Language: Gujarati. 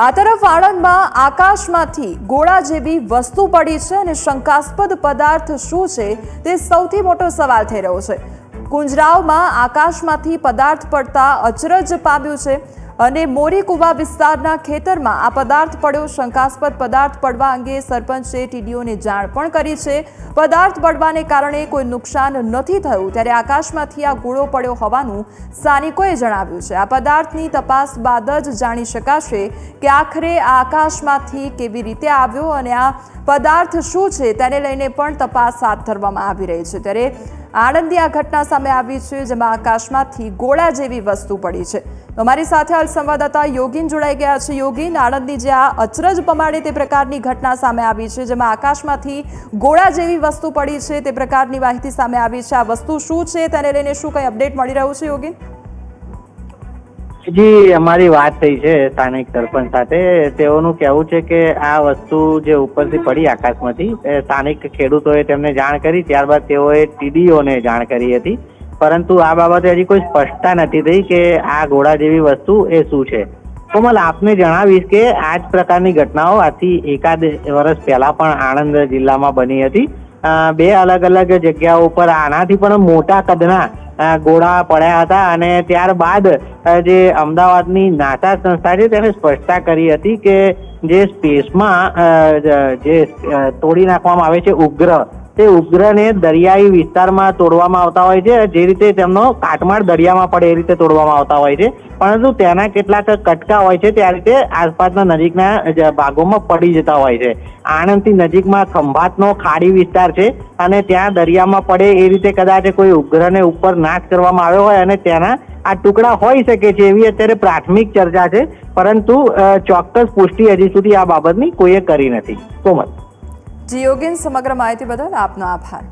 આ તરફ આણંદમાં આકાશમાંથી ગોળા જેવી વસ્તુ પડી છે અને શંકાસ્પદ પદાર્થ શું છે તે સૌથી મોટો સવાલ થઈ રહ્યો છે। કુંજરાવમાં આકાશમાંથી પદાર્થ પડતા અચરજ પામ્યું છે અને મોરીકુવા વિસ્તારના ખેતરમાં આ પદાર્થ પડ્યો। શંકાસ્પદ પદાર્થ પડવા અંગે સરપંચે ટીડીઓને જાણ પણ કરી છે। પદાર્થ પડવાને કારણે કોઈ નુકસાન નથી થયું, ત્યારે આકાશમાંથી આ ગોળો પડ્યો હોવાનું સ્થાનિકોએ જણાવ્યું છે। આ પદાર્થની તપાસ બાદ જ જાણી શકાશે કે આખરે આ આકાશમાંથી કેવી રીતે આવ્યો અને આ પદાર્થ શું છે તેને લઈને પણ તપાસ હાથ ધરવામાં આવી રહી છે। ત્યારે આણંદની આ ઘટના સામે આવી છે, જેમાં આકાશમાંથી ગોળા જેવી વસ્તુ પડી છે। અમારી સાથે હાલ સંવાદદાતા યોગીન જોડાઈ ગયા છે। યોગીન, આણંદની જે આ અચરજ પમાડે તે પ્રકારની ઘટના સામે આવી છે, જેમાં આકાશમાંથી ગોળા જેવી વસ્તુ પડી છે તે પ્રકારની માહિતી સામે આવી છે। આ વસ્તુ શું છે તેને લઈને શું કંઈ અપડેટ મળી રહ્યું છે યોગીન? જી, અમારી વાત થઈ છે સ્થાનિક સરપંચ સાથે। તેઓનું કહેવું છે કે આ વસ્તુ જે ઉપરથી પડી આકાશમાંથી, સ્થાનિક ખેડૂતોએ તેમને જાણ કરી, ત્યારબાદ તેઓએ ટીડીઓને જાણ કરી હતી, પરંતુ આ બાબતે હજી કોઈ સ્પષ્ટતા નથી થઈ કે આ ગોળા જેવી વસ્તુ એ શું છે। કોમલ, આપને જણાવીશ કે આ જ પ્રકારની ઘટનાઓ આથી એકાદ વર્ષ પહેલા પણ આણંદ જિલ્લામાં બની હતી। બે અલગ અલગ જગ્યાઓ ઉપર આનાથી પણ મોટા કદના ગોળા પડ્યા હતા અને ત્યારબાદ જે અમદાવાદની નાસા સંસ્થા છે તેને સ્પષ્ટતા કરી હતી કે જે સ્પેસમાં જે તોડી નાખવામાં આવે છે ઉપગ્રહ, તે ઉપગ્રહને દરિયાઈ વિસ્તારમાં તોડવામાં આવતા હોય છે, જે રીતે તેમનો કાટમાળ દરિયામાં પડે એ રીતે તોડવામાં આવતા હોય છે, પરંતુ તેના કેટલાક કટકા હોય છે તે આ રીતે આસપાસના નજીકના ભાગોમાં પડી જતા હોય છે। આણંદથી નજીકમાં ખંભાતનો ખાડી વિસ્તાર છે અને ત્યાં દરિયામાં પડે એ રીતે કદાચ કોઈ ઉપગ્રહને ઉપર નાશ કરવામાં આવ્યો હોય અને તેના આ ટુકડા હોઈ શકે છે એવી અત્યારે પ્રાથમિક ચર્ચા છે, પરંતુ ચોક્કસ પુષ્ટિ હજી સુધી આ બાબતની કોઈએ કરી નથી। કોમલ જી યોગીન, સમગ્ર માહિતી બદલ આપનો આભાર।